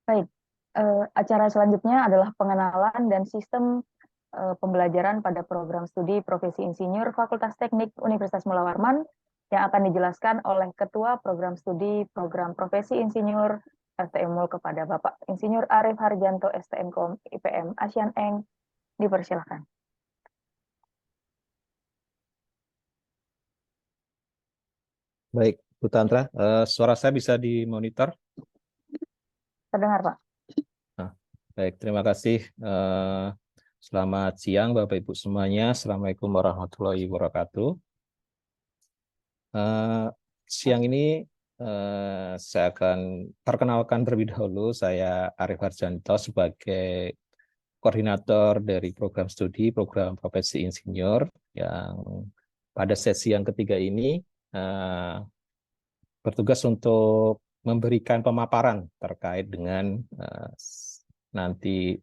Baik, acara selanjutnya adalah pengenalan dan sistem pembelajaran pada program studi Profesi Insinyur Fakultas Teknik Universitas Mula Warman yang akan dijelaskan oleh Ketua Program Studi Program Profesi Insinyur FTM Mul kepada Bapak Insinyur Arif Harjanto STMKOM IPM Asian Eng. Dipersilakan. Baik, Bu Tantra, suara saya bisa dimonitor? Terdengar, Pak? Nah, baik, terima kasih. Selamat siang, Bapak Ibu semuanya. Assalamualaikum warahmatullahi wabarakatuh. Siang ini saya akan perkenalkan terlebih dahulu. Saya Arif Harjanto sebagai koordinator dari program studi, program profesi insinyur yang pada sesi yang ketiga ini bertugas untuk memberikan pemaparan terkait dengan nanti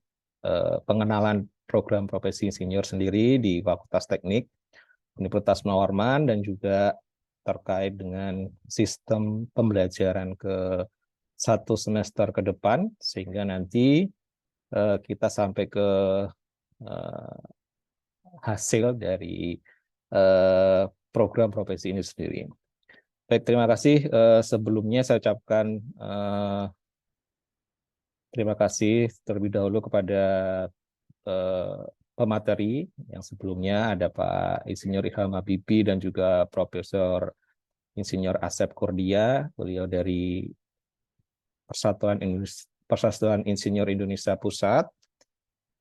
pengenalan program profesi insinyur sendiri di Fakultas Teknik Universitas Mula Warman dan juga terkait dengan sistem pembelajaran ke satu semester ke depan sehingga nanti kita sampai ke hasil dari program profesi ini sendiri. Baik, terima kasih. Sebelumnya saya ucapkan terima kasih terlebih dahulu kepada pemateri yang sebelumnya ada Pak Insinyur Ilham Habibie dan juga Profesor Insinyur Asep Kurdia, beliau dari Persatuan Insinyur Indonesia Pusat.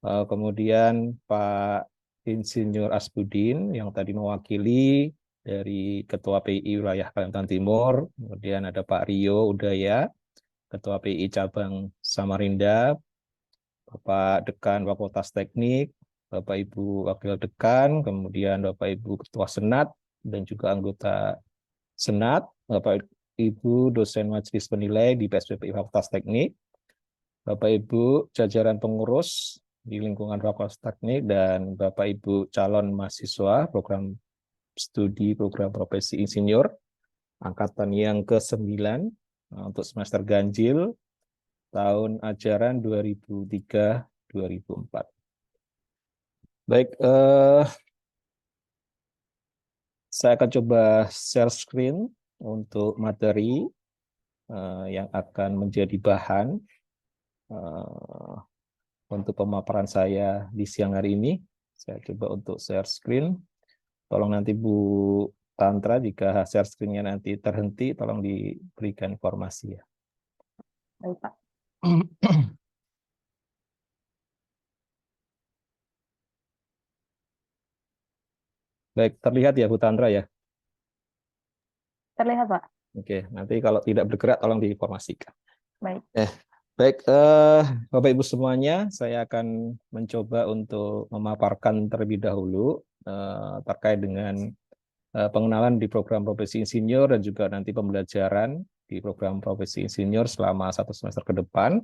Kemudian Pak Insinyur Asbudin yang tadi mewakili dari Ketua PI Wilayah Kalimantan Timur. Kemudian ada Pak Rio Udaya, Ketua PI Cabang Samarinda, Bapak Dekan Fakultas Teknik, Bapak Ibu Wakil Dekan, kemudian Bapak Ibu Ketua Senat, dan juga anggota Senat, Bapak Ibu dosen majelis penilai di PSBPI Fakultas Teknik, Bapak Ibu jajaran pengurus di lingkungan Fakultas Teknik, dan Bapak Ibu calon mahasiswa program studi program profesi insinyur angkatan yang ke-9 untuk semester ganjil tahun ajaran 2003-2004. Baik, saya akan coba share screen untuk materi yang akan menjadi bahan untuk pemaparan saya di siang hari ini. Saya coba untuk share screen. Tolong nanti Bu Tantra jika share screen-nya nanti terhenti, tolong diberikan informasi ya. Baik, Pak. Baik, terlihat ya Bu Tantra ya? Terlihat, Pak? Oke, nanti kalau tidak bergerak tolong diinformasikan. Baik. Baik, Bapak Ibu semuanya, saya akan mencoba untuk memaparkan terlebih dahulu terkait dengan pengenalan di program profesi insinyur dan juga nanti pembelajaran di program profesi insinyur selama 1 semester ke depan.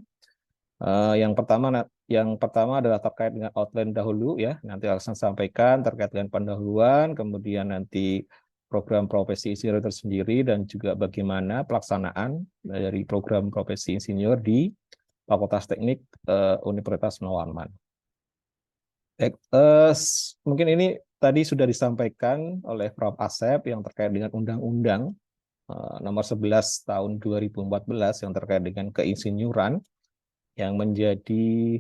Yang pertama adalah terkait dengan outline dahulu ya. Nanti akan saya sampaikan terkait dengan pendahuluan, kemudian nanti program profesi insinyur tersendiri dan juga bagaimana pelaksanaan dari program profesi insinyur di Fakultas Teknik Universitas Mula Warman. Mungkin ini tadi sudah disampaikan oleh Prof. Asep yang terkait dengan Undang-Undang nomor 11 tahun 2014 yang terkait dengan keinsinyuran yang menjadi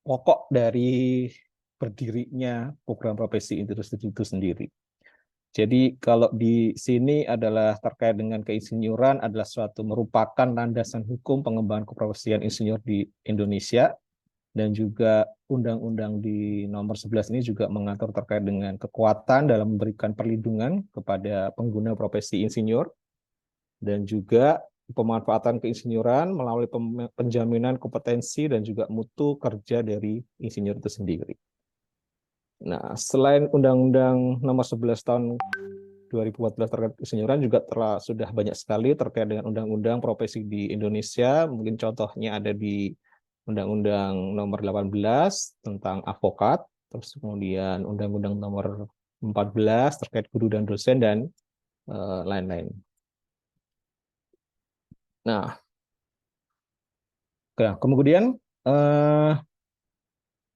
pokok dari berdirinya program profesi itu sendiri. Jadi kalau di sini adalah terkait dengan keinsinyuran adalah merupakan landasan hukum pengembangan keprofesian insinyur di Indonesia dan juga undang-undang di nomor 11 ini juga mengatur terkait dengan kekuatan dalam memberikan perlindungan kepada pengguna profesi insinyur dan juga pemanfaatan keinsinyuran melalui penjaminan kompetensi dan juga mutu kerja dari insinyur itu sendiri. Nah, selain Undang-Undang nomor 11 tahun 2014 terkait insinyuran juga sudah banyak sekali terkait dengan undang-undang profesi di Indonesia. Mungkin contohnya ada di Undang-Undang nomor 18 tentang advokat, terus kemudian Undang-Undang nomor 14 terkait guru dan dosen dan lain-lain. Nah, kemudian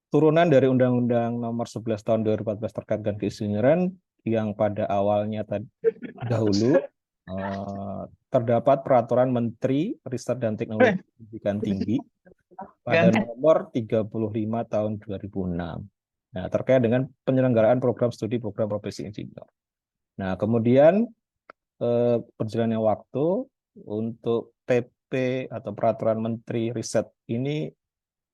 turunan dari Undang-Undang Nomor 11 Tahun 2014 terkait dengan keinsinyuran yang pada awalnya dahulu terdapat peraturan Menteri Riset dan Teknologi Pendidikan Tinggi pada nomor 35 tahun 2006. Nah, terkait dengan penyelenggaraan program studi program profesi insinyur. Nah, kemudian berjalannya waktu untuk PP atau peraturan Menteri Riset ini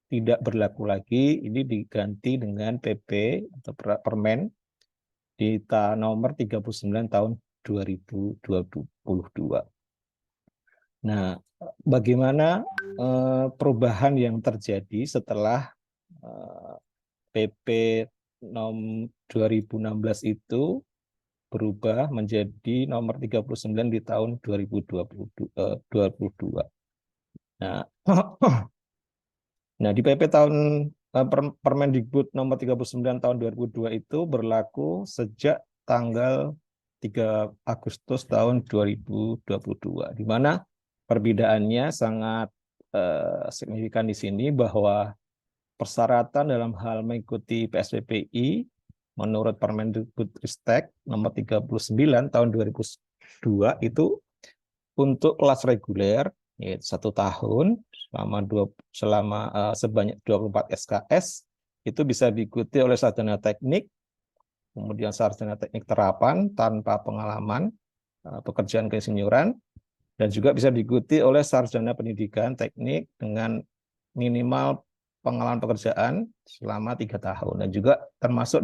tidak berlaku lagi, ini diganti dengan PP atau Permen di nomor 39 tahun 2022. Nah, bagaimana perubahan yang terjadi setelah PP nom 2016 itu berubah menjadi nomor 39 di tahun 2022. Nah, nah di PP tahun Permendikbud nomor 39 tahun 2002 itu berlaku sejak tanggal 3 Agustus tahun 2022, di mana perbedaannya sangat signifikan di sini bahwa persyaratan dalam hal mengikuti PSBPI menurut Permendikbudristek nomor 39 tahun 2002 itu untuk kelas reguler yaitu 1 tahun sebanyak 24 SKS itu bisa diikuti oleh sarjana teknik, kemudian sarjana teknik terapan tanpa pengalaman pekerjaan keinsinyuran, dan juga bisa diikuti oleh sarjana pendidikan teknik dengan minimal pengalaman pekerjaan selama 3 tahun, dan juga termasuk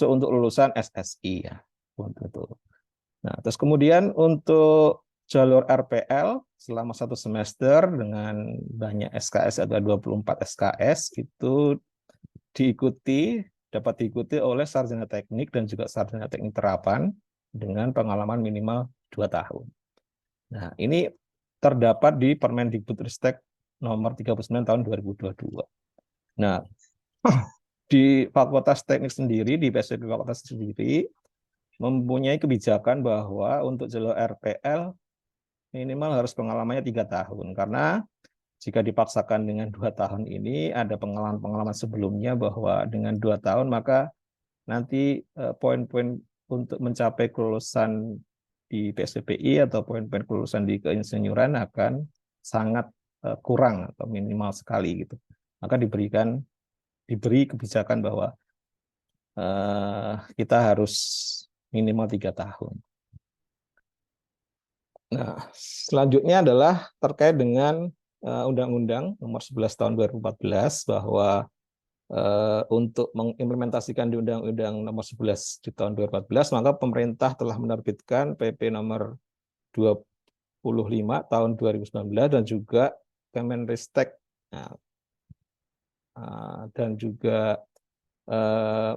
untuk lulusan SSI ya. Nah, terus kemudian untuk jalur RPL selama 1 semester dengan banyak SKS, ada 24 SKS, itu dapat diikuti oleh sarjana teknik dan juga sarjana teknik terapan dengan pengalaman minimal 2 tahun. Nah, ini terdapat di Permendikbudristek nomor 39 tahun 2022. Nah, di Fakultas Teknik sendiri, di PSBB Fakultas sendiri, mempunyai kebijakan bahwa untuk jalur RPL minimal harus pengalamannya 3 tahun. Karena jika dipaksakan dengan 2 tahun ini, ada pengalaman-pengalaman sebelumnya bahwa dengan 2 tahun, maka nanti poin-poin untuk mencapai kelulusan di PSBPI atau poin-poin kelulusan di keinsinyuran akan sangat kurang atau minimal sekali gitu. Maka diberi kebijakan bahwa kita harus minimal 3 tahun. Nah, selanjutnya adalah terkait dengan Undang-Undang Nomor 11 Tahun 2014 bahwa untuk mengimplementasikan di Undang-Undang Nomor 11 di tahun 2014, maka pemerintah telah menerbitkan PP Nomor 25 tahun 2019 dan juga Kemenristek, dan juga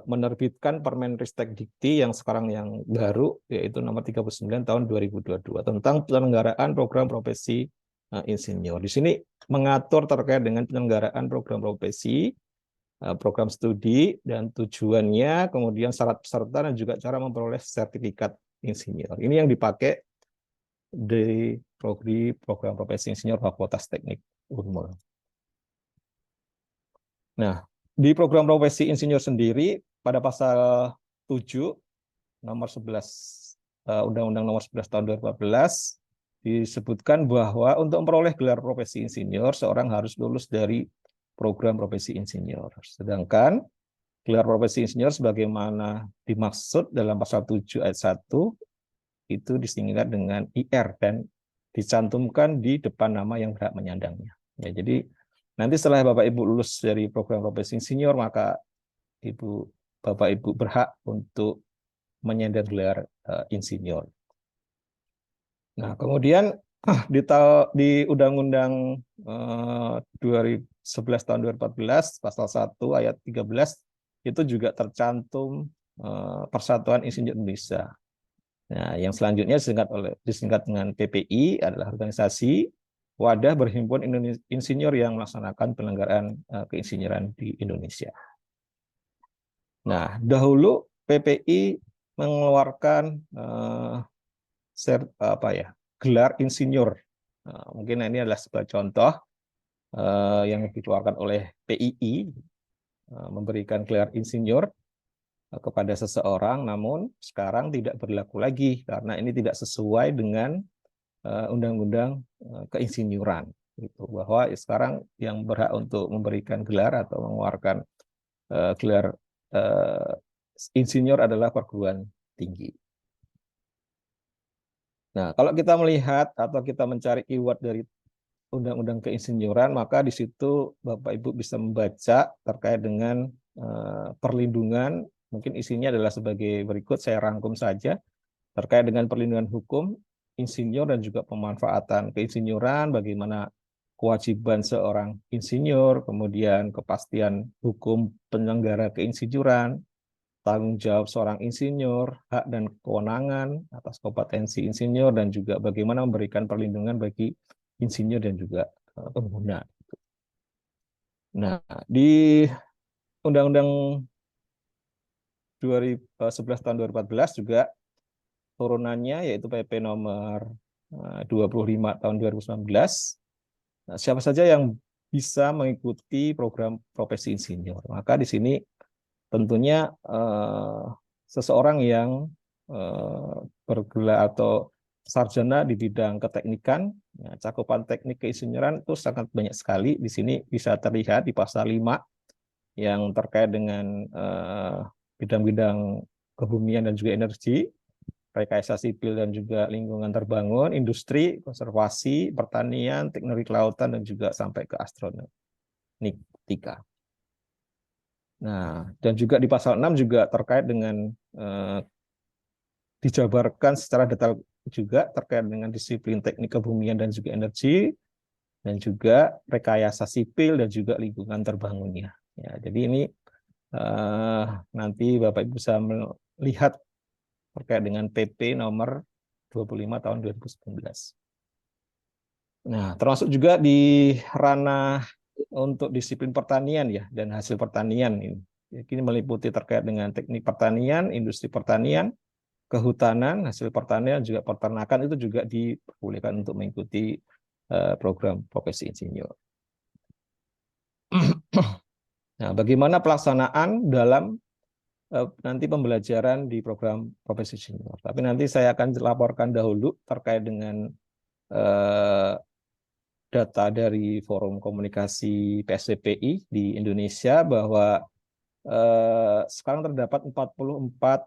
menerbitkan Permenristek Dikti yang sekarang yang baru, yaitu nomor 39 tahun 2022 tentang penyelenggaraan program profesi insinyur. Di sini mengatur terkait dengan penyelenggaraan program profesi, program studi dan tujuannya, kemudian syarat peserta dan juga cara memperoleh sertifikat insinyur. Ini yang dipakai di program profesi insinyur Fakultas Teknik Unmul. Nah, di program profesi insinyur sendiri pada pasal 7 nomor 11 Undang-Undang nomor 11 tahun 2014 disebutkan bahwa untuk memperoleh gelar profesi insinyur seorang harus lulus dari program profesi insinyur. Sedangkan gelar profesi insinyur sebagaimana dimaksud dalam pasal 7 ayat 1 itu disingkat dengan IR dan dicantumkan di depan nama yang berhak menyandangnya. Ya, jadi nanti setelah Bapak Ibu lulus dari program profesi insinyur, maka Bapak Ibu berhak untuk menyandang gelar insinyur. Nah, kemudian di Undang-Undang 11 tahun 2014 pasal 1 ayat 13 itu juga tercantum Persatuan Insinyur Indonesia. Nah, yang selanjutnya disingkat dengan PPI adalah organisasi wadah berhimpun insinyur yang melaksanakan penyelenggaraan keinsinyuran di Indonesia. Nah, dahulu PPI mengeluarkan gelar insinyur Mungkin ini adalah sebuah contoh yang dikeluarkan oleh PII, memberikan gelar insinyur kepada seseorang, namun sekarang tidak berlaku lagi karena ini tidak sesuai dengan undang-undang keinsinyuran. Gitu. Bahwa sekarang yang berhak untuk memberikan gelar atau mengeluarkan gelar insinyur adalah perguruan tinggi. Nah, kalau kita melihat atau kita mencari keyword dari undang-undang keinsinyuran, maka di situ Bapak Ibu bisa membaca terkait dengan perlindungan. Mungkin isinya adalah sebagai berikut, saya rangkum saja. Terkait dengan perlindungan hukum insinyur dan juga pemanfaatan keinsinyuran, bagaimana kewajiban seorang insinyur, kemudian kepastian hukum penyelenggara keinsinyuran, tanggung jawab seorang insinyur, hak dan kewenangan atas kompetensi insinyur, dan juga bagaimana memberikan perlindungan bagi insinyur dan juga pengguna. Nah, di Undang-Undang 11 tahun 2014 juga turunannya yaitu PP nomor 25 tahun 2019. Nah, siapa saja yang bisa mengikuti program profesi insinyur? Maka di sini tentunya seseorang yang bergelar atau sarjana di bidang keteknikan, ya, cakupan teknik keinsinyuran itu sangat banyak sekali. Di sini bisa terlihat di pasal 5 yang terkait dengan bidang-bidang kebumian dan juga energi, rekayasa sipil dan juga lingkungan terbangun, industri, konservasi, pertanian, teknologi kelautan, dan juga sampai ke astronautika. Nah, dan juga di pasal 6 juga terkait dengan dijabarkan secara detail juga terkait dengan disiplin teknik kebumian dan juga energi, dan juga rekayasa sipil dan juga lingkungan terbangunnya. Ya, jadi ini nanti Bapak Ibu bisa melihat terkait dengan PP nomor 25 tahun 2019. Nah, termasuk juga di ranah untuk disiplin pertanian ya dan hasil pertanian ini. Ini meliputi terkait dengan teknik pertanian, industri pertanian, kehutanan, hasil pertanian, juga peternakan, itu juga diperbolehkan untuk mengikuti program profesi insinyur. Nah, bagaimana pelaksanaan dalam nanti pembelajaran di program profesi insinyur? Tapi nanti saya akan laporkan dahulu terkait dengan data dari Forum Komunikasi PSDPI di Indonesia bahwa sekarang terdapat 44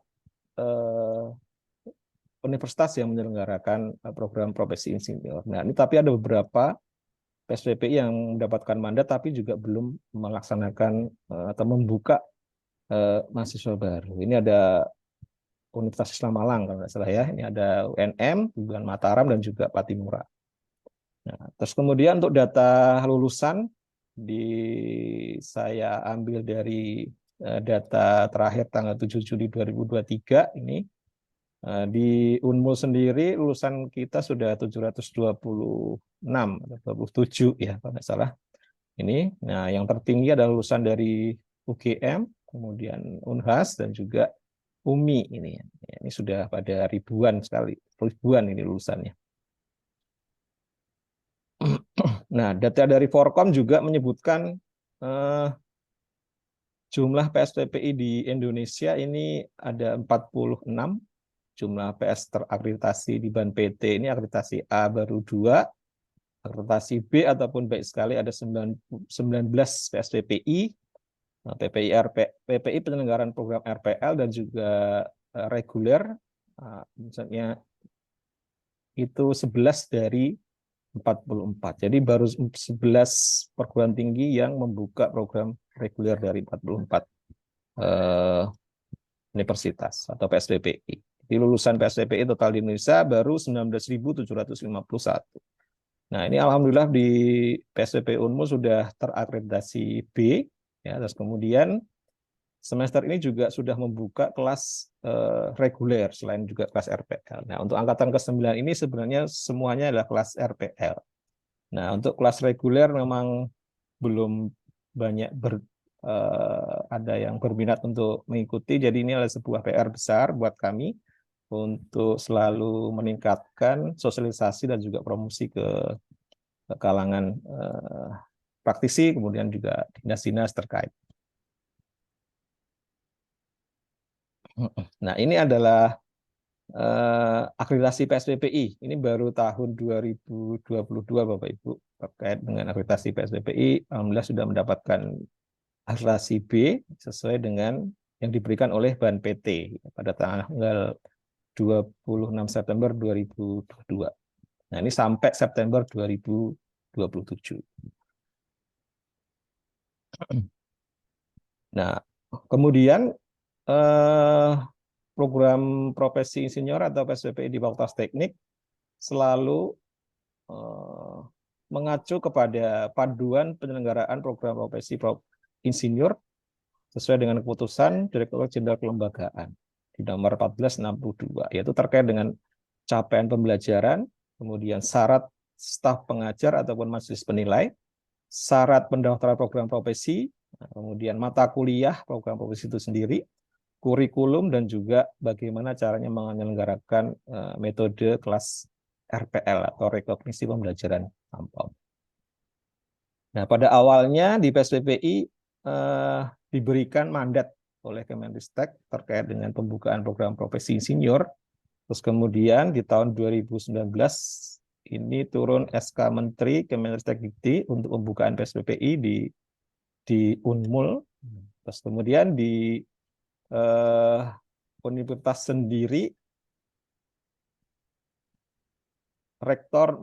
universitas yang menyelenggarakan program profesi insinyur. Nah, ini tapi ada beberapa PSDPI yang mendapatkan mandat tapi juga belum melaksanakan atau membuka mahasiswa baru. Ini ada Universitas Islam Malang kalau tidak salah ya. Ini ada UNM, Ugm Mataram, dan juga Patimura. Nah, terus kemudian untuk data lulusan saya ambil dari data terakhir tanggal 7 Juli 2023 ini. Di Unmul sendiri lulusan kita sudah 726 atau 27 ya kalau nggak salah. Ini, nah yang tertinggi adalah lulusan dari UGM, kemudian Unhas dan juga UMI ini. Ini sudah pada ribuan sekali, ribuan ini lulusannya. Nah, data dari Forkom juga menyebutkan jumlah PSPPI di Indonesia ini ada 46. Jumlah PS terakreditasi di BAN PT ini akreditasi A baru 2, akreditasi B ataupun baik sekali ada 19 PSPPI, PPI penyelenggaraan program RPL dan juga reguler, misalnya itu 11 dari 44. Jadi baru 11 perguruan tinggi yang membuka program reguler dari 44 universitas atau PSDPI. Di lulusan PSDPI total di Indonesia baru 19.751. Nah, ini alhamdulillah di PSDPI Unmul sudah terakreditasi B, ya, terus kemudian semester ini juga sudah membuka kelas reguler selain juga kelas RPL. Nah, untuk angkatan ke-9 ini sebenarnya semuanya adalah kelas RPL. Nah, untuk kelas reguler memang belum banyak ada yang berminat untuk mengikuti, jadi ini adalah sebuah PR besar buat kami untuk selalu meningkatkan sosialisasi dan juga promosi ke kalangan praktisi, kemudian juga dinas-dinas terkait. Nah, ini adalah akreditasi PSPPI. Ini baru tahun 2022, Bapak Ibu, terkait dengan akreditasi PSPPI. Alhamdulillah sudah mendapatkan akreditasi B sesuai dengan yang diberikan oleh BAN PT pada tanggal 26 September 2022. Nah, ini sampai September 2027. Nah, kemudian program profesi insinyur atau PSPPI di Fakultas Teknik selalu mengacu kepada panduan penyelenggaraan program profesi insinyur sesuai dengan keputusan Direktur Jenderal Kelembagaan di nomor 1462, yaitu terkait dengan capaian pembelajaran, kemudian syarat staf pengajar ataupun majelis penilai, syarat pendaftaran program profesi, kemudian mata kuliah program profesi itu sendiri, kurikulum, dan juga bagaimana caranya menyelenggarakan metode kelas RPL atau rekognisi pembelajaran lampau. Nah, pada awalnya di PSPPI diberikan mandat oleh Kemenristek terkait dengan pembukaan program profesi insinyur. Terus kemudian di tahun 2019 ini turun SK Menteri Kemenristek Dikti untuk pembukaan PSPPI di Unmul. Terus kemudian di universitas sendiri, rektor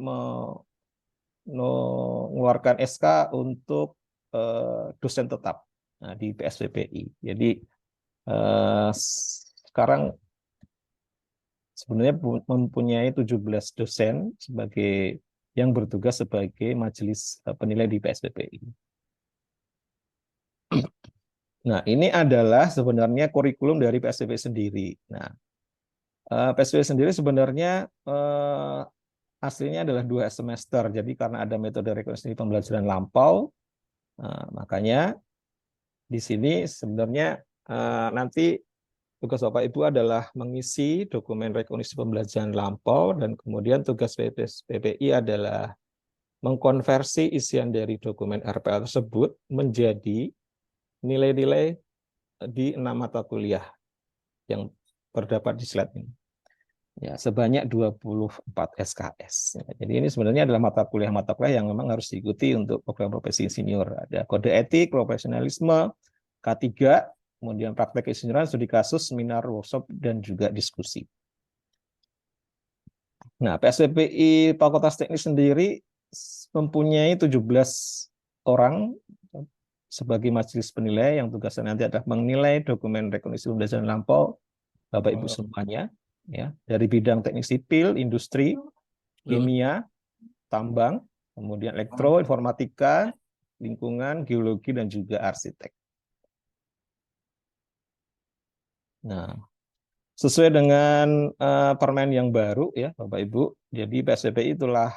mengeluarkan SK untuk dosen tetap di PSPPI. Jadi sekarang sebenarnya mempunyai 17 dosen sebagai yang bertugas sebagai majelis penilai di PSPPI. Nah, ini adalah sebenarnya kurikulum dari PSPPI sendiri. Nah, PSPPI sendiri sebenarnya aslinya adalah 2 semester. Jadi karena ada metode rekonstruksi pembelajaran lampau, makanya di sini sebenarnya nanti tugas Bapak Ibu adalah mengisi dokumen rekonstruksi pembelajaran lampau, dan kemudian tugas PPI adalah mengkonversi isian dari dokumen RPL tersebut menjadi nilai-nilai di 6 mata kuliah yang terdapat di slide ini. Ya, sebanyak 24 SKS. Jadi ini sebenarnya adalah mata kuliah yang memang harus diikuti untuk program profesi insinyur. Ada kode etik, profesionalisme, K3, kemudian praktek insinyuran, studi kasus, seminar, workshop, dan juga diskusi. Nah, PSPPI Fakultas Teknik sendiri mempunyai 17 orang sebagai majelis penilai yang tugasnya nanti adalah menilai dokumen rekonstruksi pembelajaran lampau Bapak Ibu semuanya, ya, dari bidang teknik sipil, industri, kimia, tambang, kemudian elektro, informatika, lingkungan, geologi, dan juga arsitek. Nah, sesuai dengan permen yang baru, ya Bapak Ibu, jadi PSPPI itulah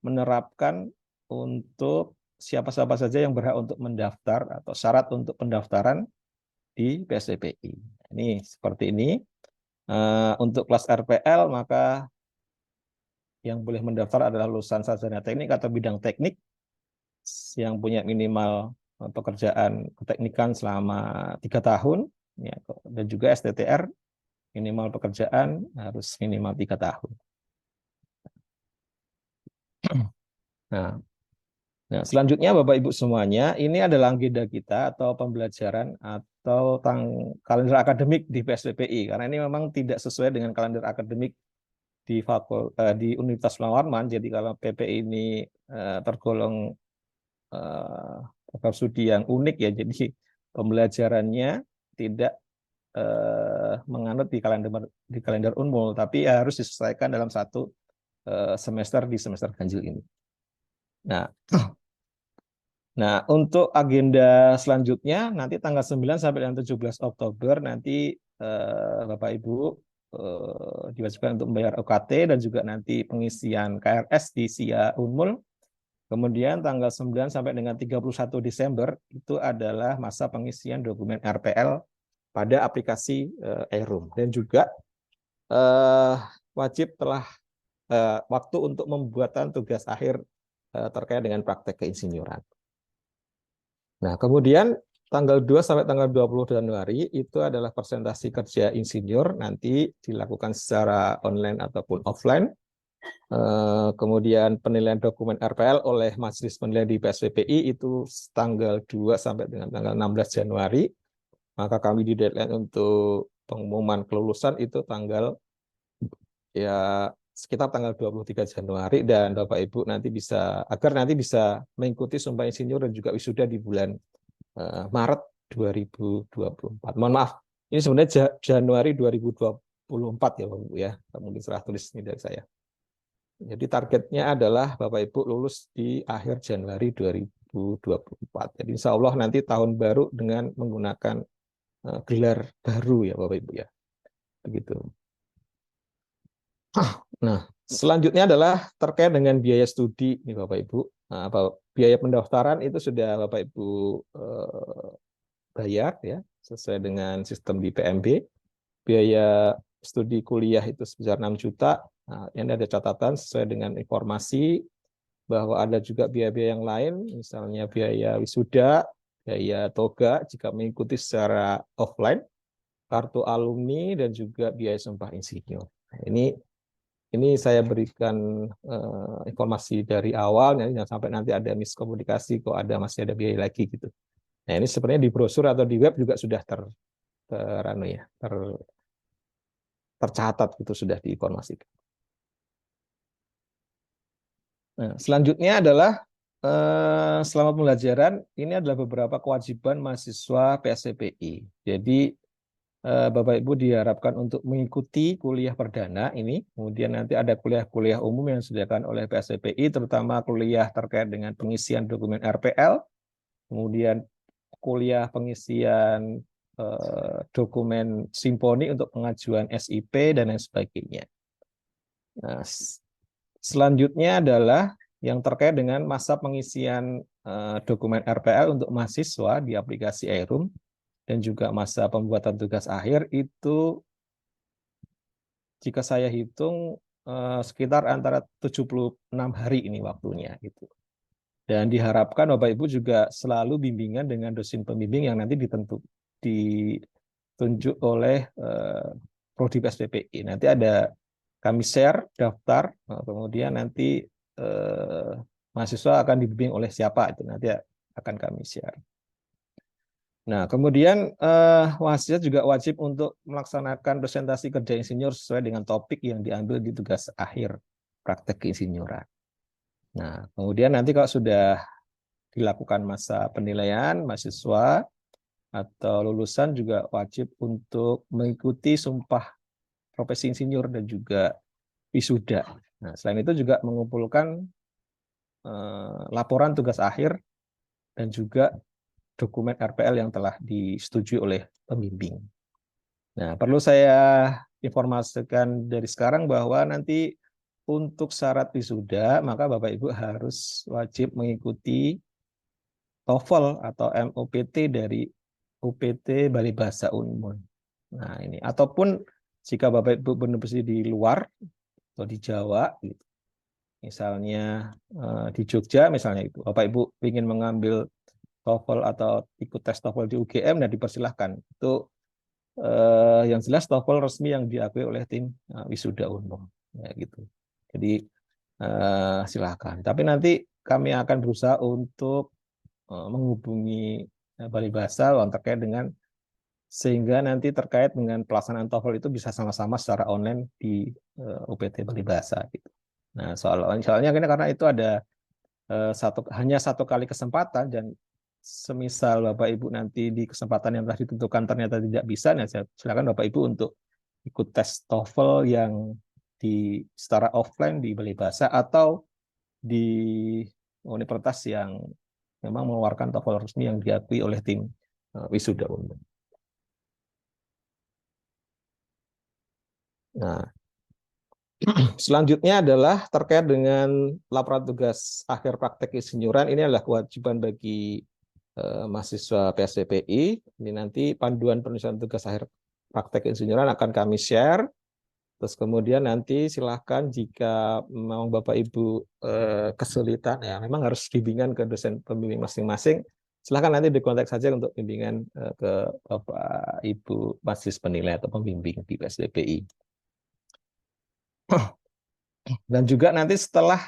menerapkan untuk siapa-siapa saja yang berhak untuk mendaftar atau syarat untuk pendaftaran di PSPPI. Ini seperti ini. Untuk kelas RPL, maka yang boleh mendaftar adalah lulusan sarjana teknik atau bidang teknik yang punya minimal pekerjaan keteknikan selama 3 tahun, ya, dan juga STTR minimal pekerjaan harus minimal 3 tahun. Nah, selanjutnya Bapak Ibu semuanya, ini adalah agenda kita atau pembelajaran atau kalender akademik di PSPPI, karena ini memang tidak sesuai dengan kalender akademik di Universitas Muhammad. Jadi kalau PPI ini tergolong program studi yang unik, ya, jadi pembelajarannya tidak menganut di kalender Unmul, tapi harus disesuaikan dalam satu semester di semester ganjil ini. Nah, untuk agenda selanjutnya nanti tanggal 9 sampai dengan 17 Oktober nanti Bapak Ibu diwajibkan untuk membayar UKT dan juga nanti pengisian KRS di SIA Unmul. Kemudian tanggal 9 sampai dengan 31 Desember itu adalah masa pengisian dokumen RPL pada aplikasi e-room. Dan juga wajib telah waktu untuk membuatan tugas akhir terkait dengan praktek keinsinyuran. Nah, kemudian tanggal 2 sampai tanggal 20 Januari itu adalah presentasi kerja insinyur, nanti dilakukan secara online ataupun offline. Kemudian penilaian dokumen RPL oleh Majelis Penilaian di PSPPI itu tanggal 2 sampai dengan tanggal 16 Januari. Maka kami di deadline untuk pengumuman kelulusan itu tanggal ya sekitar tanggal 23 Januari, dan Bapak Ibu nanti bisa agar nanti bisa mengikuti Sumpah Insinyur dan juga wisuda di bulan Maret 2024. Mohon maaf, ini sebenarnya Januari 2024 ya Bapak Ibu ya. Mungkin salah tulis ini dari saya. Jadi targetnya adalah Bapak Ibu lulus di akhir Januari 2024. Jadi insya Allah nanti tahun baru dengan menggunakan gelar baru ya Bapak Ibu ya. Begitu. Nah, selanjutnya adalah terkait dengan biaya studi nih Bapak Ibu. Nah, biaya pendaftaran itu sudah Bapak Ibu bayar ya sesuai dengan sistem di PMB. Biaya studi kuliah itu sebesar 6 juta. Nah, ini ada catatan sesuai dengan informasi bahwa ada juga biaya-biaya yang lain, misalnya biaya wisuda, biaya toga jika mengikuti secara offline, kartu alumni, dan juga biaya sumpah insinyur. Nah, ini saya berikan informasi dari awal, jangan sampai nanti ada miskomunikasi kok masih ada biaya lagi gitu. Nah, ini sebenarnya di brosur atau di web juga sudah tercatat gitu, sudah diinformasikan. Nah, selanjutnya adalah selama pembelajaran ini adalah beberapa kewajiban mahasiswa PSCPI. Jadi Bapak Ibu diharapkan untuk mengikuti kuliah perdana ini, kemudian nanti ada kuliah-kuliah umum yang disediakan oleh PSCPI, terutama kuliah terkait dengan pengisian dokumen RPL, kemudian kuliah pengisian dokumen simponi untuk pengajuan SIP dan lain sebagainya. Nah, selanjutnya adalah yang terkait dengan masa pengisian dokumen RPL untuk mahasiswa di aplikasi iRoom dan juga masa pembuatan tugas akhir itu jika saya hitung sekitar antara 76 hari ini waktunya gitu. Dan diharapkan Bapak Ibu juga selalu bimbingan dengan dosen pembimbing yang nanti ditunjuk oleh Prodi PSPPI. Nanti kami share daftar, kemudian nanti mahasiswa akan dibimbing oleh siapa itu nanti akan kami share. Nah, kemudian mahasiswa juga wajib untuk melaksanakan presentasi kerja insinyur sesuai dengan topik yang diambil di tugas akhir praktek keinsinyuran. Nah, kemudian nanti kalau sudah dilakukan masa penilaian, mahasiswa atau lulusan juga wajib untuk mengikuti sumpah profesi insinyur dan juga wisuda. Nah, selain itu juga mengumpulkan laporan tugas akhir dan juga dokumen RPL yang telah disetujui oleh pembimbing. Nah, perlu saya informasikan dari sekarang bahwa nanti untuk syarat wisuda, maka Bapak Ibu harus wajib mengikuti TOEFL atau MOPT dari UPT Bali Bahasa Unmul. Nah, ini ataupun jika Bapak Ibu berdomisili di luar atau di Jawa gitu. Misalnya di Jogja misalnya itu Bapak Ibu ingin mengambil TOEFL atau ikut tes TOEFL di UGM dan dipersilahkan. Itu yang jelas TOEFL resmi yang diakui oleh tim wisuda umum ya gitu. Jadi silakan. Tapi nanti kami akan berusaha untuk menghubungi Bali Bahasa terkait dengan sehingga nanti terkait dengan pelaksanaan TOEFL itu bisa sama-sama secara online di UPT Bali Bahasa gitu. Nah, soalnya karena itu ada hanya satu kali kesempatan, dan semisal Bapak Ibu nanti di kesempatan yang telah ditentukan ternyata tidak bisa, nah silakan Bapak Ibu untuk ikut tes TOEFL yang secara offline di Bali Bahasa atau di universitas yang memang mengeluarkan TOEFL resmi yang diakui oleh tim wisuda umum. Nah, selanjutnya adalah terkait dengan laporan tugas akhir praktek insinyuran. Ini adalah kewajiban bagi mahasiswa PSCPI. Ini nanti panduan penulisan tugas akhir praktek insinyuran akan kami share Terus kemudian nanti silahkan jika mau Bapak Ibu kesulitan, ya memang harus bimbingan ke dosen pembimbing masing-masing. Silahkan nanti dikontak saja untuk bimbingan ke Bapak Ibu majelis penilai atau pembimbing di PSDPI. Dan juga nanti setelah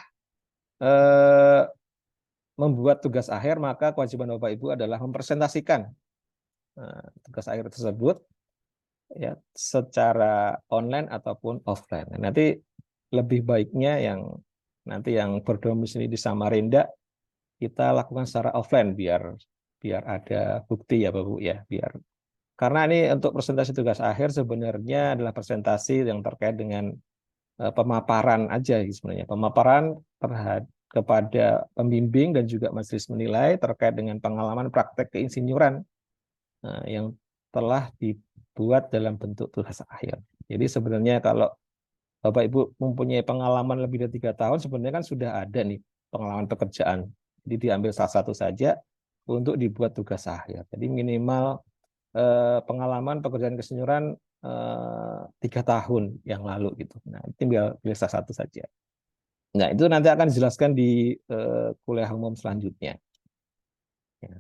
membuat tugas akhir, maka kewajiban Bapak Ibu adalah mempresentasikan tugas akhir tersebut ya secara online ataupun offline. Nanti lebih baiknya yang berdomisili di Samarinda kita lakukan secara offline biar ada bukti ya Bapak Bu ya, karena ini untuk presentasi tugas akhir sebenarnya adalah presentasi yang terkait dengan pemaparan aja sebenarnya, pemaparan kepada pembimbing dan juga majelis menilai terkait dengan pengalaman praktek keinsinyuran yang telah dibuat dalam bentuk tugas akhir. Jadi sebenarnya kalau Bapak Ibu mempunyai pengalaman lebih dari 3 tahun, sebenarnya kan sudah ada nih pengalaman pekerjaan. Jadi diambil salah satu saja untuk dibuat tugas akhir. Jadi minimal pengalaman pekerjaan keinsinyuran 3 tahun yang lalu gitu. Nah, tinggal pilih salah satu saja. Nah, itu nanti akan dijelaskan di kuliah umum selanjutnya. Ya.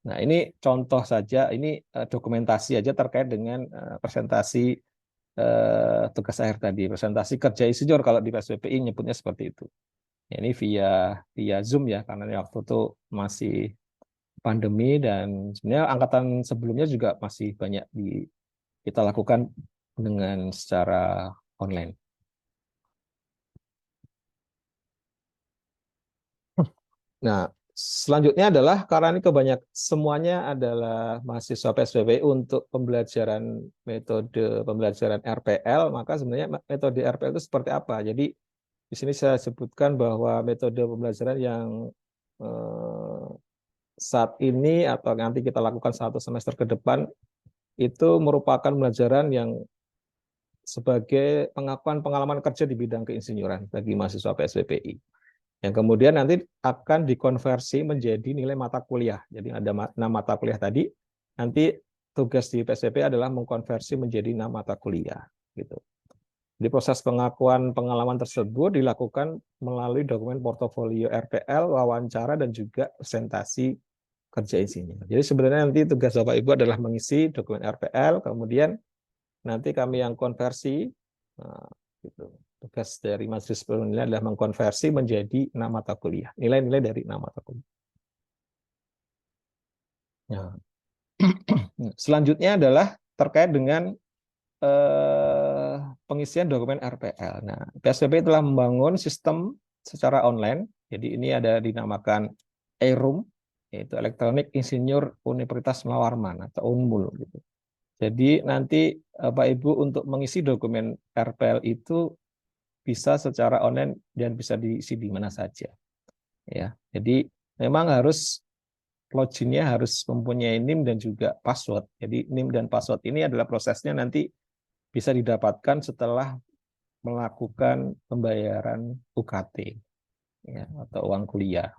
Nah, ini contoh saja, ini dokumentasi aja terkait dengan presentasi tugas akhir tadi, presentasi kerja insinyur kalau di PSBPI nyebutnya seperti itu. Ya, ini via Zoom ya, karena waktu itu masih pandemi dan sebenarnya angkatan sebelumnya juga masih banyak kita lakukan dengan secara online. Nah, selanjutnya adalah karena ini semuanya adalah mahasiswa PSBPI untuk pembelajaran metode pembelajaran RPL, maka sebenarnya metode RPL itu seperti apa? Jadi di sini saya sebutkan bahwa metode pembelajaran yang saat ini atau nanti kita lakukan 1 semester ke depan itu merupakan pembelajaran yang sebagai pengakuan pengalaman kerja di bidang keinsinyuran bagi mahasiswa PSBPI. Yang kemudian nanti akan dikonversi menjadi nilai mata kuliah. Jadi ada 6 mata kuliah tadi, nanti tugas di PSBPI adalah mengkonversi menjadi 6 mata kuliah. Gitu. Di proses pengakuan pengalaman tersebut dilakukan melalui dokumen portofolio RPL, wawancara, dan juga presentasi kerja insinyur. Jadi sebenarnya nanti tugas Bapak Ibu adalah mengisi dokumen RPL, kemudian nanti kami yang konversi, nah, gitu. Tugas dari majelis penilai adalah mengkonversi menjadi 6 mata kuliah, nilai-nilai dari 6 mata kuliah. Nah, selanjutnya adalah terkait dengan pengisian dokumen RPL. Nah, PSBB telah membangun sistem secara online. Jadi ini ada dinamakan ERUM, yaitu Elektronik Insinyur Universitas Melawarman atau UNMUL. Gitu. Jadi nanti Bapak Ibu untuk mengisi dokumen RPL itu bisa secara online dan bisa diisi di mana saja. Ya, jadi memang harus loginnya harus mempunyai NIM dan juga password. Jadi NIM dan password ini adalah prosesnya nanti bisa didapatkan setelah melakukan pembayaran UKT ya, atau uang kuliah.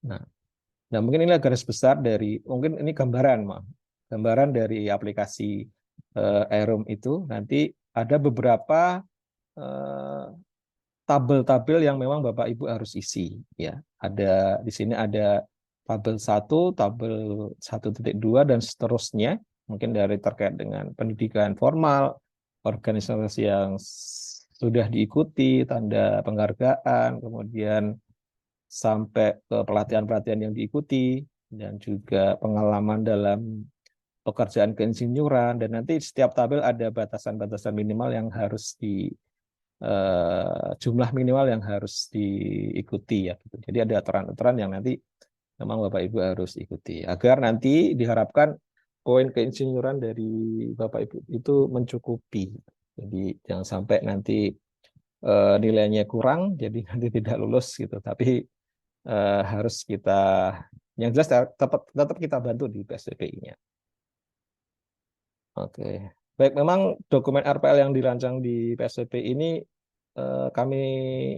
Nah, mungkin ini garis besar dari, mungkin ini gambaran dari aplikasi ERUM itu. Nanti ada beberapa tabel-tabel yang memang Bapak Ibu harus isi. Ya, ada di sini ada tabel 1, tabel 1.2 dan seterusnya. Mungkin dari terkait dengan pendidikan formal, organisasi yang sudah diikuti, tanda penghargaan, kemudian sampai ke pelatihan-pelatihan yang diikuti, dan juga pengalaman dalam pekerjaan keinsinyuran, dan nanti setiap tabel ada batasan-batasan minimal yang harus jumlah minimal yang harus diikuti ya. Jadi ada aturan-aturan yang nanti memang Bapak Ibu harus ikuti agar nanti diharapkan poin keinsinyuran dari Bapak Ibu itu mencukupi. Jadi jangan sampai nanti nilainya kurang, jadi nanti tidak lulus gitu. Tapi harus kita, yang jelas tetap kita bantu di PSDPI-nya. Oke, baik, memang dokumen RPL yang dirancang di PSDPI ini kami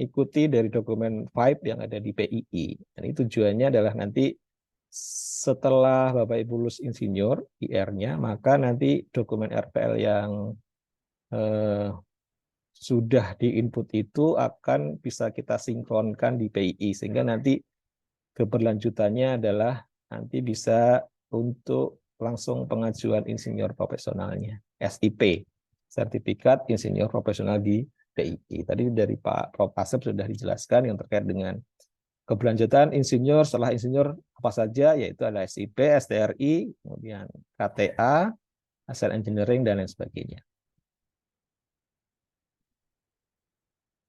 ikuti dari dokumen 5 yang ada di PII. Dan itu tujuannya adalah nanti setelah Bapak Ibu lulus insinyur IR-nya, maka nanti dokumen RPL yang sudah diinput itu akan bisa kita sinkronkan di PII, sehingga nanti keberlanjutannya adalah nanti bisa untuk langsung pengajuan insinyur profesionalnya, SIP, Sertifikat Insinyur Profesional di PII. Tadi dari Pak Prof. Asep sudah dijelaskan yang terkait dengan keberlanjutan insinyur setelah insinyur apa saja, yaitu ada SIP, STRI, kemudian KTA, hasil engineering, dan lain sebagainya.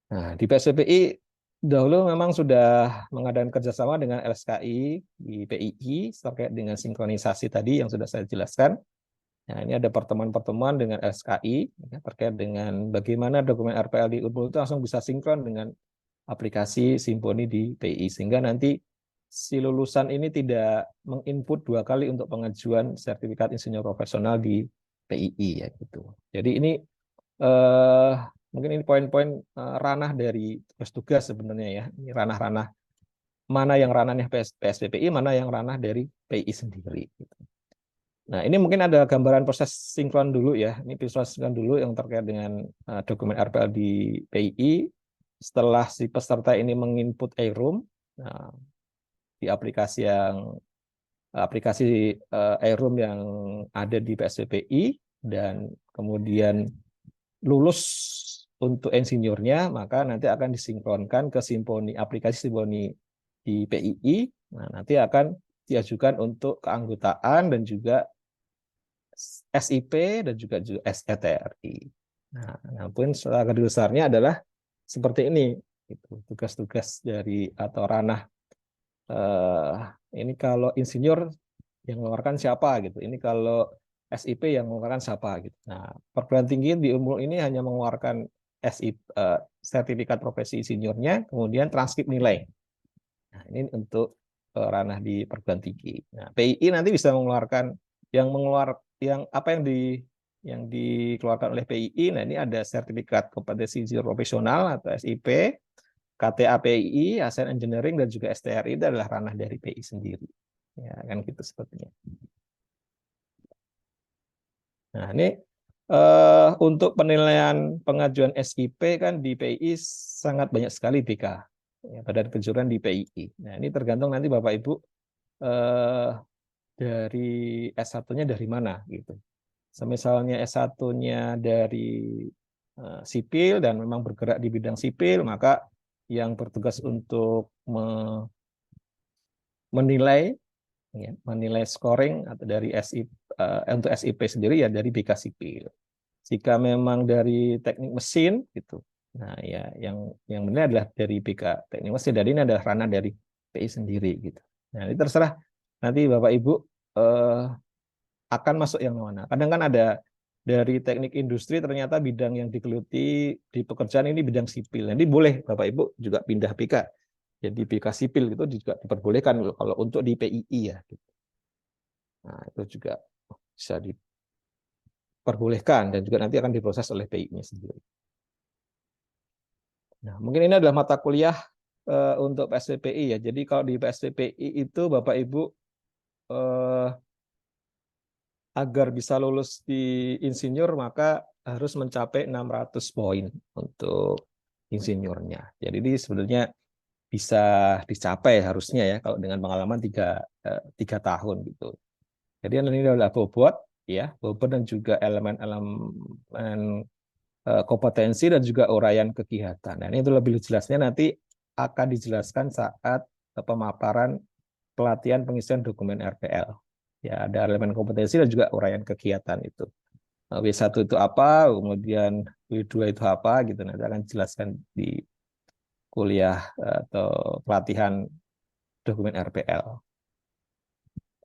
Nah, di PSPPI dahulu memang sudah mengadakan kerjasama dengan LSKI di PII terkait dengan sinkronisasi tadi yang sudah saya jelaskan. Nah, ini ada pertemuan-pertemuan dengan LSKI ya, terkait dengan bagaimana dokumen RPL di Unmul itu langsung bisa sinkron dengan aplikasi Simponi di PII, sehingga nanti si lulusan ini tidak menginput 2 kali untuk pengajuan sertifikat insinyur profesional di PII ya gitu. Jadi ini mungkin ini poin-poin ranah dari tugas-tugas sebenarnya ya. Ini ranah-ranah mana yang ranahnya PSPPI, mana yang ranah dari PII sendiri. Gitu. Nah, ini mungkin ada gambaran proses sinkron dulu ya. Ini proses sinkron dulu yang terkait dengan dokumen RPL di PII. Setelah si peserta ini menginput iRoom, nah, di aplikasi iRoom yang ada di PSPPI, dan kemudian lulus untuk insinyurnya, maka nanti akan disinkronkan ke Simponi, aplikasi Simponi di PII. Nah, nanti akan diajukan untuk keanggotaan dan juga SIP dan juga SETRI. Nah, namun setelah garis besarnya adalah seperti ini. Itu tugas-tugas dari atau ranah ini kalau insinyur yang mengeluarkan siapa gitu. Ini kalau SIP yang mengeluarkan siapa gitu. Nah, perguruan tinggi di Unmul ini hanya mengeluarkan SIP, sertifikat profesi insinyurnya, kemudian transkrip nilai. Nah, ini untuk ranah di perguruan tinggi. Nah, PII nanti bisa mengeluarkan yang apa yang dikeluarkan oleh PII. Nah, ini ada sertifikat kompetensi insinyur profesional atau SIP, KTA PII, ASN Engineering, dan juga STRI. Itu adalah ranah dari PII sendiri. Ya, kan gitu sepertinya. Nah, ini untuk penilaian pengajuan SIP kan di PII sangat banyak sekali BK, ya, Badan Kejuruan di PII. Nah, ini tergantung nanti Bapak Ibu dari S1-nya dari mana gitu. Misalnya S1-nya dari sipil dan memang bergerak di bidang sipil, maka yang bertugas untuk menilai ya, menilai scoring atau dari SIP untuk SIP sendiri ya dari BK sipil. Jika memang dari teknik mesin gitu. Nah, ya yang benar adalah dari BK teknik mesin, dan ini adalah ranah dari PI sendiri gitu. Nah, ini terserah nanti Bapak Ibu akan masuk yang mana. Kadang kan ada dari teknik industri ternyata bidang yang digeluti di pekerjaan ini bidang sipil. Nanti boleh Bapak Ibu juga pindah BK. Jadi BK sipil itu juga diperbolehkan kalau untuk di PII ya. Gitu. Nah, itu juga bisa diperbolehkan dan juga nanti akan diproses oleh PII-nya sendiri. Nah, mungkin ini adalah mata kuliah untuk PSPPI ya. Jadi kalau di PSPPI itu Bapak Ibu agar bisa lulus di insinyur maka harus mencapai 600 poin untuk insinyurnya. Jadi ini sebenarnya bisa dicapai harusnya ya kalau dengan pengalaman 3 tahun gitu. Jadi ini adalah bobot ya, bobot dan juga elemen-elemen kompetensi dan juga uraian kegiatan. Nah, ini itu lebih jelasnya nanti akan dijelaskan saat pemaparan pelatihan pengisian dokumen RPL. Ya, ada elemen kompetensi dan juga uraian kegiatan itu. W1 itu apa, kemudian W2 itu apa gitu. Nanti akan dijelaskan di kuliah atau pelatihan dokumen RPL.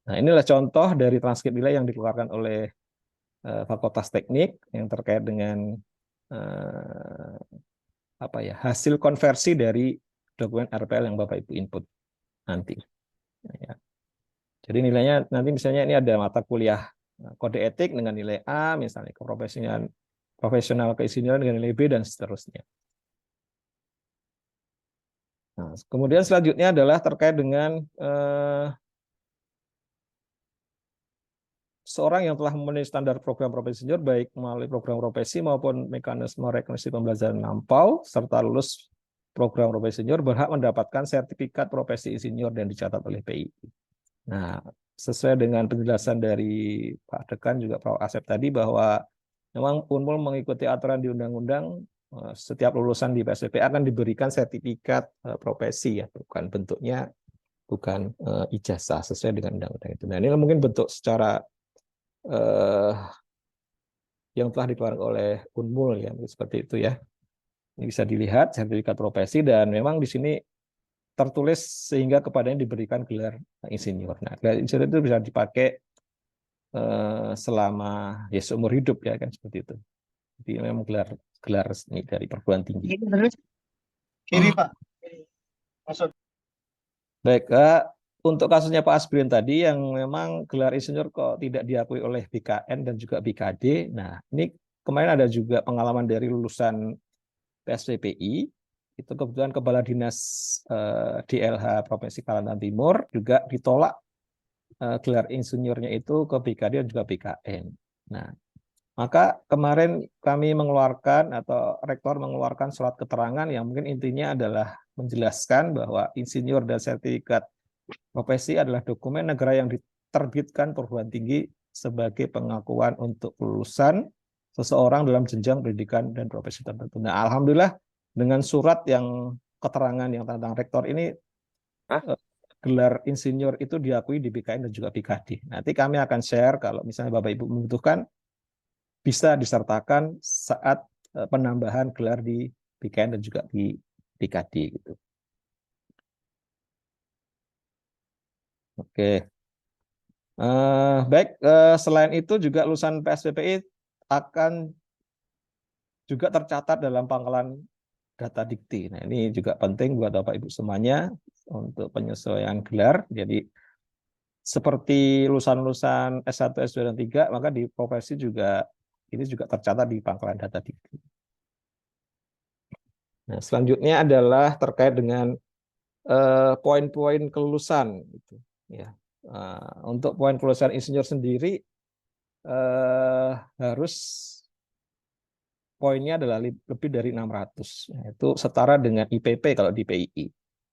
Nah, inilah contoh dari transkrip nilai yang dikeluarkan oleh Fakultas Teknik yang terkait dengan apa ya, hasil konversi dari dokumen RPL yang Bapak Ibu input nanti. Ya. Jadi nilainya nanti misalnya ini ada mata kuliah kode etik dengan nilai A, misalnya profesional keinsinyuran dengan nilai B, dan seterusnya. Nah, kemudian selanjutnya adalah terkait dengan seorang yang telah memenuhi standar program profesi insinyur baik melalui program profesi maupun mekanisme rekognisi pembelajaran lampau serta lulus program profesi insinyur berhak mendapatkan sertifikat profesi insinyur dan dicatat oleh PII. Nah, sesuai dengan penjelasan dari Pak Dekan juga Prof. Asep tadi bahwa memang Unmul mengikuti aturan di undang-undang, setiap lulusan di PSBP akan diberikan sertifikat profesi ya, bukan ijazah sesuai dengan undang-undang itu. Nah, ini mungkin bentuk secara yang telah dikeluarkan oleh Unmul ya, seperti itu ya. Ini bisa dilihat sertifikat profesi dan memang di sini tertulis sehingga kepadanya diberikan gelar insinyur. Nah, gelar insinyur itu bisa dipakai selama ya seumur hidup ya kan seperti itu. Jadi memang gelar resmi dari perguruan tinggi. Kiri Pak. Masuk. Baik, untuk kasusnya Pak Asbrin tadi yang memang gelar insinyur kok tidak diakui oleh BKN dan juga BKD. Nah, ini kemarin ada juga pengalaman dari lulusan PSPPI, itu kebetulan Kepala Dinas DLH Provinsi Kalimantan Timur juga ditolak gelar insinyurnya itu ke BKD dan juga BKN. Nah, maka kemarin kami mengeluarkan atau rektor mengeluarkan surat keterangan yang mungkin intinya adalah menjelaskan bahwa insinyur dan sertifikat profesi adalah dokumen negara yang diterbitkan perguruan tinggi sebagai pengakuan untuk lulusan seseorang dalam jenjang pendidikan dan profesi tertentu. Nah, alhamdulillah dengan surat yang keterangan yang tentang rektor ini gelar insinyur itu diakui di BKN dan juga BKD. Nanti kami akan share kalau misalnya Bapak Ibu membutuhkan bisa disertakan saat penambahan gelar di BKN dan juga di BKD gitu. Oke. Baik, selain itu juga lulusan PSPPI akan juga tercatat dalam pangkalan data dikti. Nah, ini juga penting buat Bapak Ibu semuanya untuk penyesuaian gelar. Jadi seperti lulusan-lulusan S1, S2, dan 3, maka di profesi juga ini juga tercatat di pangkalan data dikti. Nah, selanjutnya adalah terkait dengan poin-poin kelulusan. Gitu. Ya. Untuk poin kelulusan insinyur sendiri harus poinnya adalah lebih dari 600. Itu setara dengan IPP kalau di PII.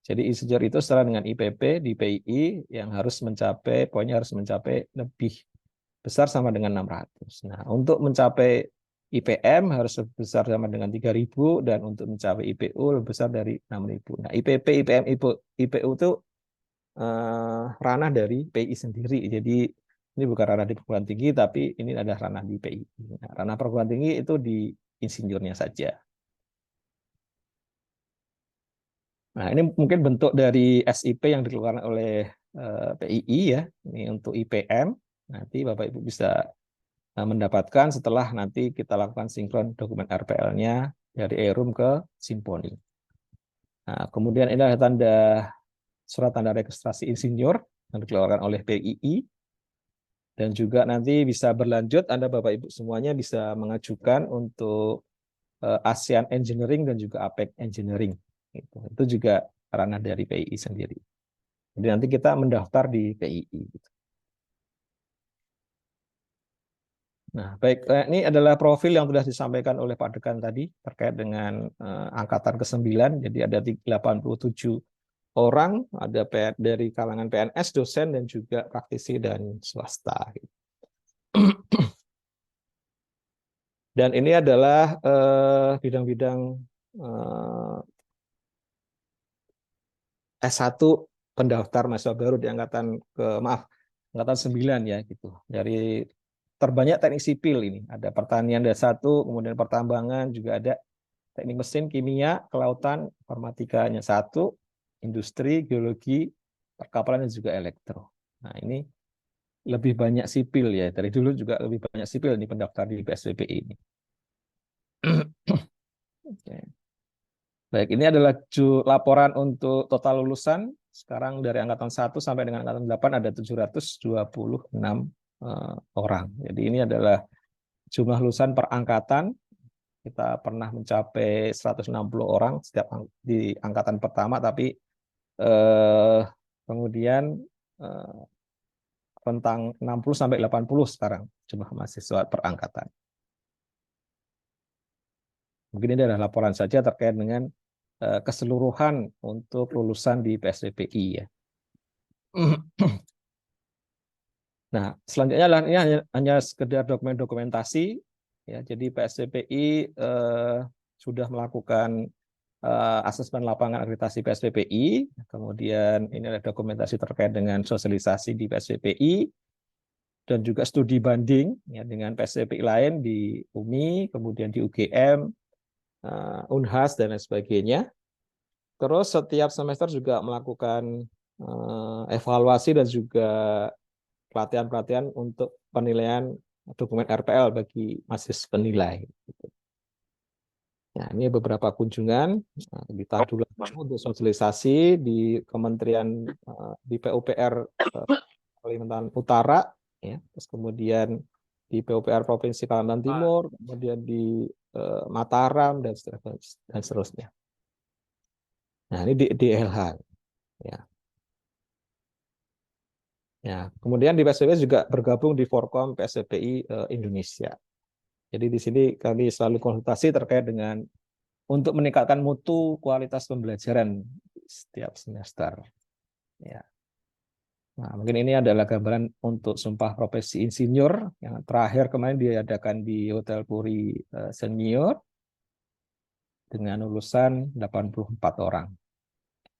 Jadi insinyur itu setara dengan IPP di PII yang harus mencapai, poinnya harus mencapai lebih besar sama dengan 600. Nah, untuk mencapai IPM harus lebih besar sama dengan 3.000 dan untuk mencapai IPU lebih besar dari 6.000. Nah, IPP, IPM, IPU itu ranah dari PII sendiri. Jadi ini bukan ranah di perguruan tinggi, tapi ini adalah ranah di PII. Nah, ranah perguruan tinggi itu di insinyurnya saja. Nah, ini mungkin bentuk dari SIP yang dikeluarkan oleh PII ya. Ini untuk IPM. Nanti Bapak Ibu bisa mendapatkan setelah nanti kita lakukan sinkron dokumen RPL-nya dari Erum ke Simponi. Nah, kemudian ini adalah surat tanda registrasi insinyur yang dikeluarkan oleh PII. Dan juga nanti bisa berlanjut, Anda Bapak Ibu semuanya bisa mengajukan untuk ASEAN Engineering dan juga APEC Engineering. Itu juga ranah dari PII sendiri. Jadi nanti kita mendaftar di PII. Nah, baik, ini adalah profil yang sudah disampaikan oleh Pak Dekan tadi terkait dengan angkatan ke-9. Jadi ada 87 orang, ada dari kalangan PNS, dosen, dan juga praktisi dan swasta. Dan ini adalah bidang-bidang S1 pendaftar mahasiswa baru di angkatan angkatan 9 ya gitu. Dari terbanyak teknik sipil ini, ada pertanian ada 1, kemudian pertambangan juga ada teknik mesin, kimia, kelautan, informatikanya 1, industri, geologi, perkapalan dan juga elektro. Nah, ini lebih banyak sipil ya. Dari dulu juga lebih banyak sipil ini pendaftar di PSBPI ini. Oke. Baik, ini adalah laporan untuk total lulusan. Sekarang dari angkatan 1 sampai dengan angkatan 8 ada 726 orang. Jadi ini adalah jumlah lulusan per angkatan. Kita pernah mencapai 160 orang setiap di angkatan pertama, tapi kemudian rentang 60 sampai 80 sekarang jumlah mahasiswa per angkatan. Mungkin ini adalah laporan saja terkait dengan keseluruhan untuk lulusan di PSDPI ya. Nah, selanjutnya ini hanya sekedar dokumentasi ya. Jadi PSDPI sudah melakukan asesmen lapangan akreditasi PSDPI, kemudian ini adalah dokumentasi terkait dengan sosialisasi di PSDPI dan juga studi banding ya dengan PSDPI lain di UMI, kemudian di UGM, Unhas dan lain sebagainya. Terus setiap semester juga melakukan evaluasi dan juga pelatihan-pelatihan untuk penilaian dokumen RPL bagi mahasiswa penilai. Nah, ini beberapa kunjungan di tahap dulu untuk sosialisasi di Kementerian di PUPR Kalimantan Utara, ya. Terus kemudian di PUPR Provinsi Kalimantan Timur, kemudian di Mataram dan seterusnya. Nah, ini di LH, ya. Ya, kemudian di PSDPI juga bergabung di Forkom PSDPI Indonesia. Jadi di sini kami selalu konsultasi terkait dengan untuk meningkatkan mutu kualitas pembelajaran setiap semester. Ya. Nah, mungkin ini adalah gambaran untuk Sumpah Profesi Insinyur yang terakhir kemarin diadakan di Hotel Puri Senior dengan lulusan 84 orang.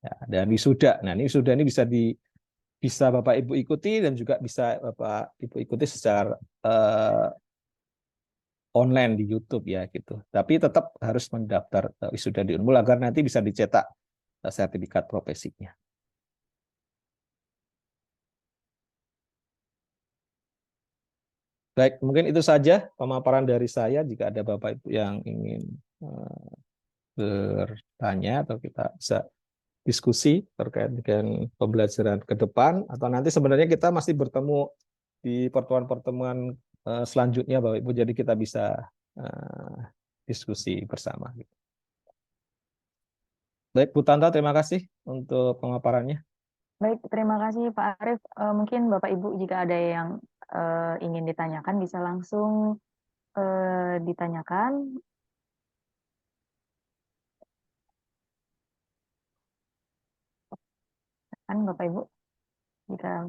Ya, dan wisuda. Nah, ini wisuda ini bisa Bapak Ibu ikuti dan juga bisa Bapak Ibu ikuti secara online di YouTube ya gitu. Tapi tetap harus mendaftar wisuda di Unmul agar nanti bisa dicetak sertifikat profesinya. Baik, mungkin itu saja pemaparan dari saya. Jika ada Bapak Ibu yang ingin bertanya atau kita bisa diskusi terkait dengan pembelajaran ke depan, atau nanti sebenarnya kita masih bertemu di pertemuan-pertemuan selanjutnya Bapak Ibu, jadi kita bisa diskusi bersama. Baik, Bu Tanta, terima kasih untuk pemaparannya. Baik, terima kasih Pak Arief. Mungkin Bapak Ibu jika ada yang ingin ditanyakan bisa langsung ditanyakan. Kan Bapak Ibu jika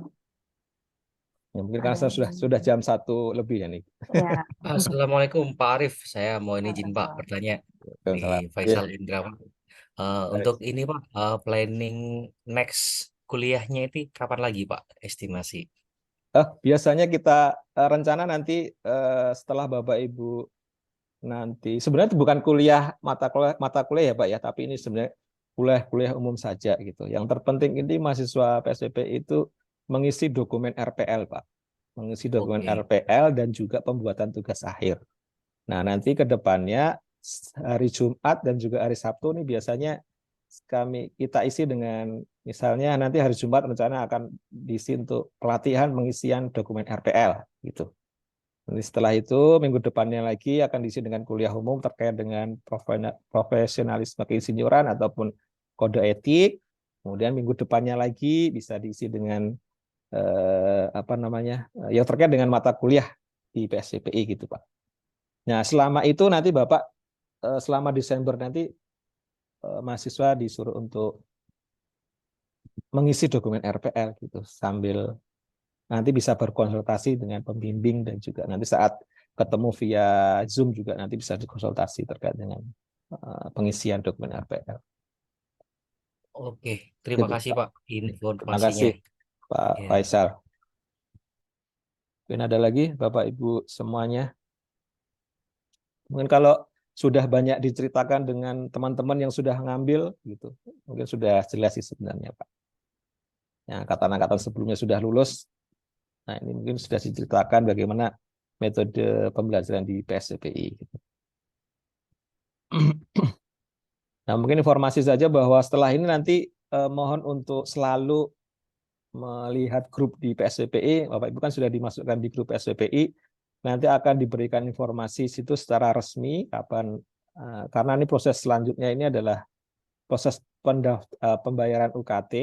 Ya, mungkin karena saya sudah jam 1 lebih ya nih. ya. Assalamualaikum Pak Arief, saya mau izin Pak bertanya Salam. di Faisal Indra Pak. Untuk ini Pak, planning next kuliahnya itu kapan lagi Pak estimasi? Biasanya kita rencana nanti setelah Bapak Ibu nanti sebenarnya bukan mata kuliah ya Pak ya, tapi ini sebenarnya kuliah umum saja gitu. Yang terpenting ini mahasiswa PSDP itu mengisi dokumen RPL Pak, mengisi dokumen RPL dan juga pembuatan tugas akhir. Nah nanti ke depannya hari Jumat dan juga hari Sabtu ini biasanya kita isi dengan misalnya nanti hari Jumat rencana akan diisi untuk pelatihan pengisian dokumen RPL gitu. Nanti setelah itu minggu depannya lagi akan diisi dengan kuliah umum terkait dengan profesionalisme keinsinyuran ataupun kode etik. Kemudian minggu depannya lagi bisa diisi dengan yang terkait dengan mata kuliah di PSDPI gitu Pak. Nah selama itu nanti Bapak selama Desember nanti mahasiswa disuruh untuk mengisi dokumen RPL gitu sambil nanti bisa berkonsultasi dengan pembimbing dan juga nanti saat ketemu via Zoom juga nanti bisa dikonsultasi terkait dengan pengisian dokumen RPL. Oke, terima Gitu, kasih Pak informasinya. Terima kasih Pak Faisal. Mungkin ada lagi Bapak Ibu semuanya. Mungkin kalau sudah banyak diceritakan dengan teman-teman yang sudah ngambil gitu, mungkin sudah jelas sih sebenarnya Pak. Yang angkatan-angkatan sebelumnya sudah lulus. Nah, ini mungkin sudah diceritakan bagaimana metode pembelajaran di PSDPI. Nah, mungkin informasi saja bahwa setelah ini nanti mohon untuk selalu melihat grup di PSDPI. Bapak Ibu kan sudah dimasukkan di grup PSDPI. Nanti akan diberikan informasi situ secara resmi kapan karena ini proses selanjutnya ini adalah proses pembayaran UKT.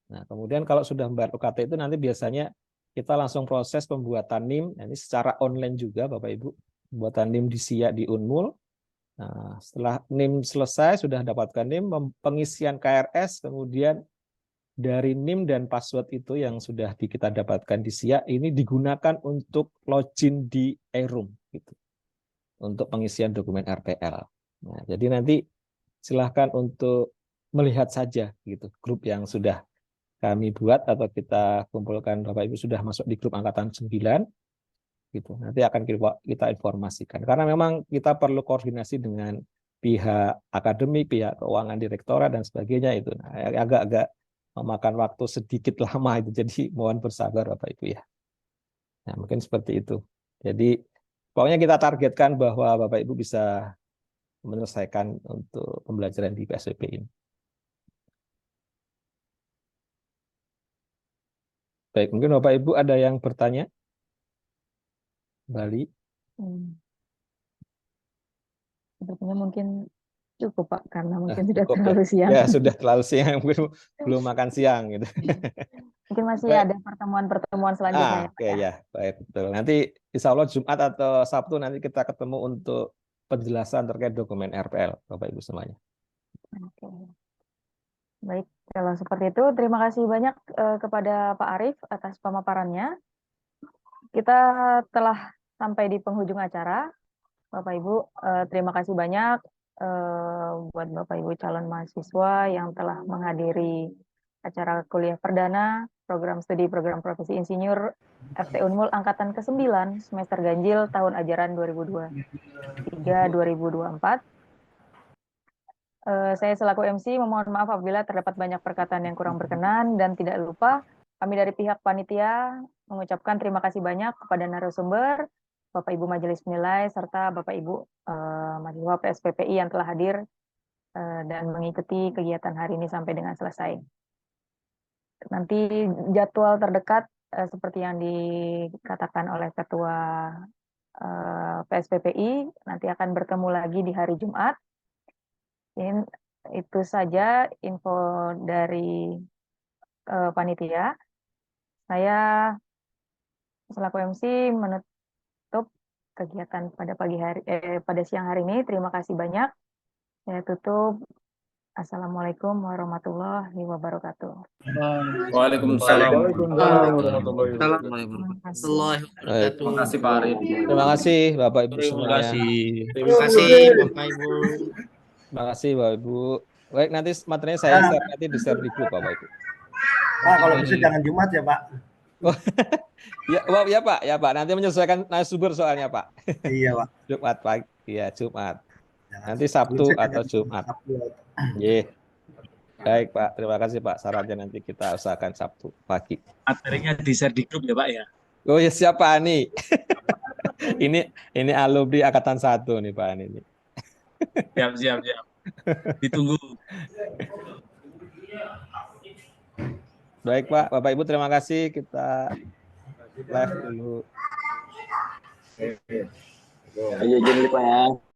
Nah, kemudian kalau sudah membayar UKT itu nanti biasanya kita langsung proses pembuatan NIM. Nah, ini secara online juga Bapak Ibu. Pembuatan NIM di SIA di Unmul. Nah, setelah NIM selesai, sudah dapatkan NIM, pengisian KRS, kemudian dari NIM dan password itu yang sudah kita dapatkan di SIA, ini digunakan untuk login di eRoom, gitu, untuk pengisian dokumen RPL. Nah, jadi nanti silahkan untuk melihat saja gitu grup yang sudah kami buat atau kita kumpulkan. Bapak Ibu sudah masuk di grup angkatan 9 gitu. Nanti akan kita informasikan. Karena memang kita perlu koordinasi dengan pihak akademik, pihak keuangan direktorat dan sebagainya itu. Nah, agak-agak memakan waktu sedikit lama itu. Jadi mohon bersabar Bapak Ibu ya. Nah, mungkin seperti itu. Jadi pokoknya kita targetkan bahwa Bapak Ibu bisa menyelesaikan untuk pembelajaran di PSBB ini. Baik, mungkin Bapak Ibu ada yang bertanya? Bali. Sepertinya mungkin cukup Pak, karena mungkin sudah Cukup ya. terlalu siang. Ya, sudah terlalu siang, belum makan siang gitu. Mungkin masih Baik. ada pertemuan-pertemuan selanjutnya ya Pak Oke ya. ya, baik betul. Nanti insya Allah Jumat atau Sabtu nanti kita ketemu untuk penjelasan terkait dokumen RPL, Bapak Ibu semuanya. Oke. Baik, kalau seperti itu terima kasih banyak kepada Pak Arief atas pemaparannya. Kita telah sampai di penghujung acara. Bapak Ibu, terima kasih banyak buat Bapak Ibu calon mahasiswa yang telah menghadiri acara kuliah perdana program studi program profesi insinyur FT Unmul angkatan ke-9 semester ganjil tahun ajaran 2023-2024. Saya selaku MC memohon maaf apabila terdapat banyak perkataan yang kurang berkenan, dan tidak lupa kami dari pihak panitia mengucapkan terima kasih banyak kepada narasumber, Bapak Ibu Majelis Penilai, serta Bapak Ibu mahasiswa PSPPI yang telah hadir dan mengikuti kegiatan hari ini sampai dengan selesai. Nanti jadwal terdekat seperti yang dikatakan oleh Ketua PSPPI, nanti akan bertemu lagi di hari Jumat. Itu saja info dari panitia. Saya selaku MC menutup kegiatan pada siang hari ini. Terima kasih banyak. Saya tutup. Assalamualaikum warahmatullahi wabarakatuh. Waalaikumsalam. Terima kasih Pak Arief. Terima kasih Bapak Ibu Terima semuanya. kasih. Terima kasih Bapak Ibu. Terima kasih Bapak Ibu. Baik, nanti materinya saya share, nanti di share di grup Bapak Ibu. Pak, kalau bisa jangan Jumat ya Pak. Ya Pak, ya Pak. Nanti menyesuaikan narasumber soalnya Pak. Iya Pak. Jumat pagi, ya Jumat. Jangan. Nanti Sabtu Bisa atau jangan Jumat. Sabtu. Iya. Baik Pak, terima kasih Pak. Sarannya nanti kita usahakan Sabtu pagi. Materinya di-share di grup ya Pak ya. Oh ya, siapa nih? ini alumni angkatan 1 nih Pak ini. Siap. Ditunggu. Baik Pak, Bapak Ibu terima kasih. Kita live dulu. Ayo izin Pak ya.